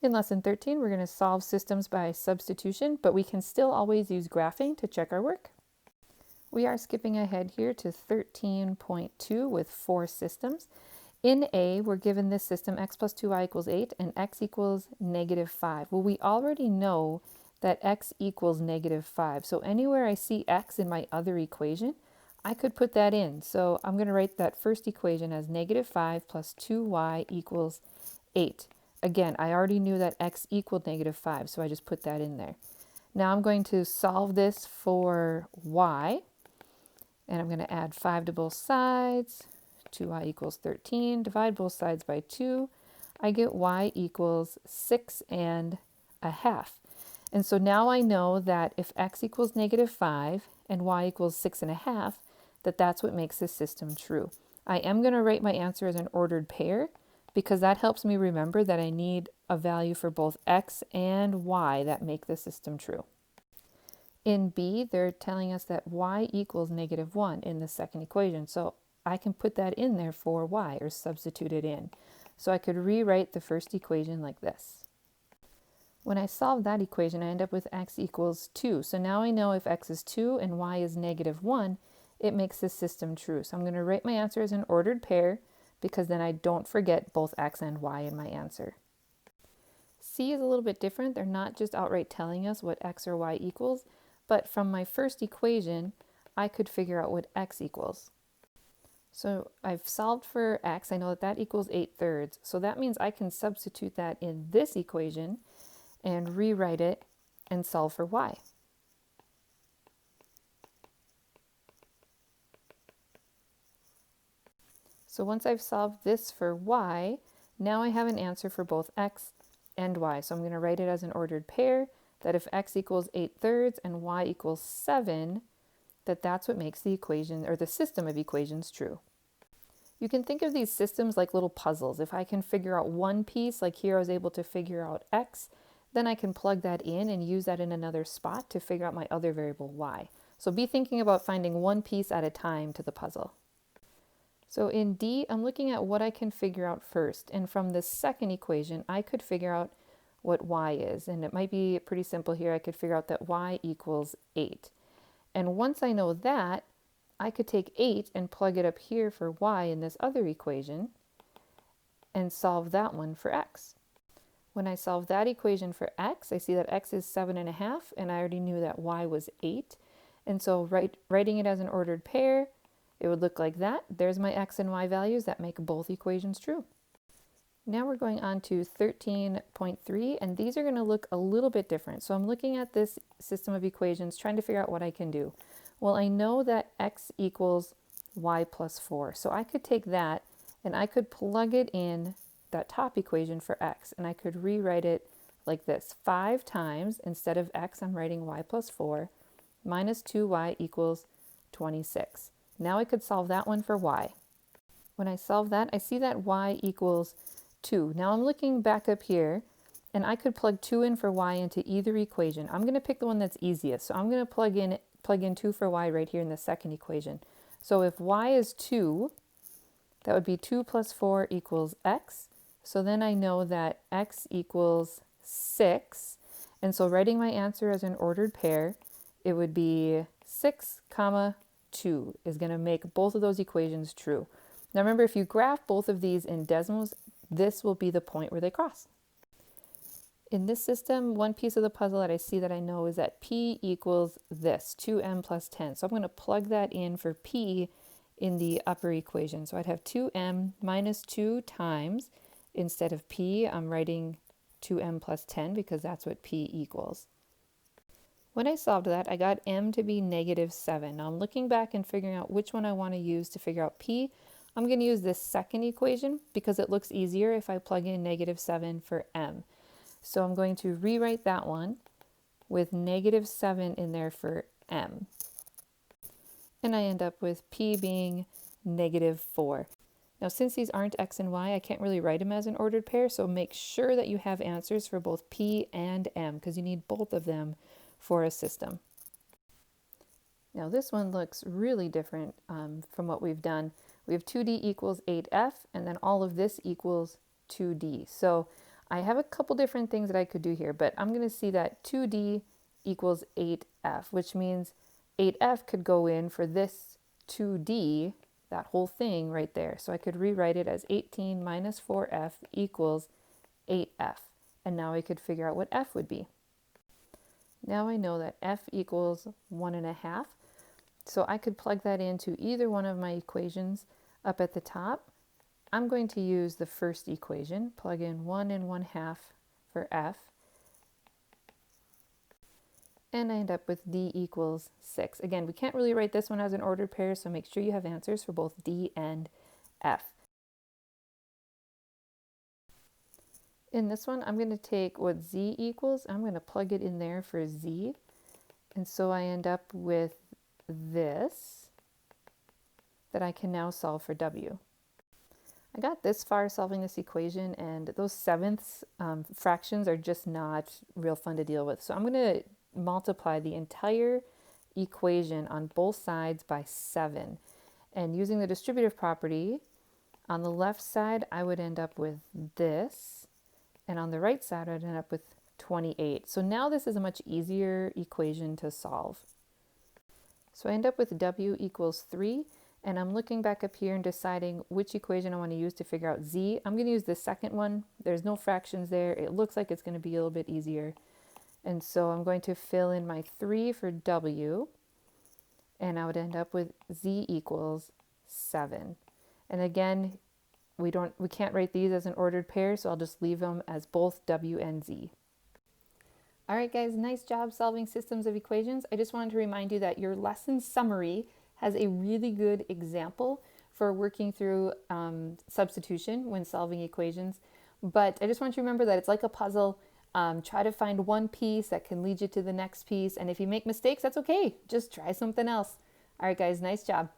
In lesson 13, we're going to solve systems by substitution, but we can still always use graphing to check our work. We are skipping ahead here to 13.2 with 4 systems. In A, we're given this system x plus 2y equals 8 and x equals negative 5. Well, we already know that x equals negative 5. So anywhere I see x in my other equation, I could put that in. So I'm going to write that first equation as negative 5 plus 2y equals 8. Again, I already knew that x equaled negative 5, so I just put that in there. Now I'm going to solve this for y, and I'm going to add 5 to both sides. 2y equals 13. Divide both sides by 2. I get y equals 6 and a half. And so now I know that if x equals negative 5 and y equals 6 and a half, that's what makes this system true. I am going to write my answer as an ordered pair, because that helps me remember that I need a value for both x and y that make the system true. In B, they're telling us that y equals negative 1 in the second equation, so I can put that in there for y, or substitute it in. So I could rewrite the first equation like this. When I solve that equation, I end up with x equals 2. So now I know if x is 2 and y is negative 1, it makes this system true. So I'm going to write my answer as an ordered pair, because then I don't forget both x and y in my answer. C is a little bit different. They're not just outright telling us what x or y equals, but from my first equation, I could figure out what x equals. So I've solved for x. I know that equals 8/3. So that means I can substitute that in this equation and rewrite it and solve for y. So once I've solved this for y, now I have an answer for both x and y. So I'm going to write it as an ordered pair, that if x equals 8/3 and y equals 7, that's what makes the equation, or the system of equations, true. You can think of these systems like little puzzles. If I can figure out one piece, like here I was able to figure out x, then I can plug that in and use that in another spot to figure out my other variable y. So be thinking about finding one piece at a time to the puzzle. So in D, I'm looking at what I can figure out first. And from the second equation, I could figure out what y is. And it might be pretty simple here. I could figure out that y equals 8. And once I know that, I could take 8 and plug it up here for y in this other equation and solve that one for x. When I solve that equation for x, I see that x is 7.5, and I already knew that y was 8. And so writing it as an ordered pair, it would look like that. There's my x and y values that make both equations true. Now we're going on to 13.3, and these are going to look a little bit different. So I'm looking at this system of equations, trying to figure out what I can do. Well, I know that x equals y plus 4. So I could take that and I could plug it in that top equation for x, and I could rewrite it like this. 5 times, instead of x, I'm writing y plus 4, minus 2y equals 26. Now I could solve that one for y. When I solve that, I see that y equals 2. Now I'm looking back up here, and I could plug 2 in for y into either equation. I'm going to pick the one that's easiest. So I'm going to plug in 2 for y right here in the second equation. So if y is 2, that would be 2 plus 4 equals x. So then I know that x equals 6. And so writing my answer as an ordered pair, it would be 6, 2 is going to make both of those equations true. Now remember, if you graph both of these in decimals, this will be the point where they cross. In this system, one piece of the puzzle that I see that I know is that p equals this, 2m plus 10. So I'm going to plug that in for p in the upper equation. So I'd have 2m minus 2 times, instead of p, I'm writing 2m plus 10 because that's what p equals. When I solved that, I got m to be negative 7. Now I'm looking back and figuring out which one I want to use to figure out p. I'm going to use this second equation because it looks easier if I plug in negative 7 for m. So I'm going to rewrite that one with negative 7 in there for m. And I end up with p being negative 4. Now since these aren't x and y, I can't really write them as an ordered pair, so make sure that you have answers for both p and m because you need both of them for a system. Now this one looks really different from what we've done. We have 2d equals 8f, and then all of this equals 2d. So I have a couple different things that I could do here, but I'm going to see that 2D equals 8F, which means 8F could go in for this 2D, that whole thing right there. So I could rewrite it as 18 minus 4F equals 8F. And now I could figure out what F would be. Now I know that F equals 1.5. So I could plug that into either one of my equations up at the top. I'm going to use the first equation, plug in 1 and 1/2 for F, and I end up with D equals 6. Again, we can't really write this one as an ordered pair, so make sure you have answers for both D and F. In this one, I'm going to take what Z equals, I'm going to plug it in there for Z, and so I end up with this that I can now solve for W. I got this far solving this equation, and those sevenths fractions are just not real fun to deal with. So I'm going to multiply the entire equation on both sides by 7. And using the distributive property, on the left side, I would end up with this, and on the right side, I'd end up with 28. So now this is a much easier equation to solve. So I end up with W equals 3. And I'm looking back up here and deciding which equation I want to use to figure out Z. I'm going to use the second one. There's no fractions there. It looks like it's going to be a little bit easier. And so I'm going to fill in my 3 for W, and I would end up with Z equals 7. And again, we can't write these as an ordered pair, so I'll just leave them as both W and Z. All right, guys, nice job solving systems of equations. I just wanted to remind you that your lesson summary has a really good example for working through substitution when solving equations. But I just want you to remember that it's like a puzzle. Try to find one piece that can lead you to the next piece. And if you make mistakes, that's okay. Just try something else. All right, guys, nice job.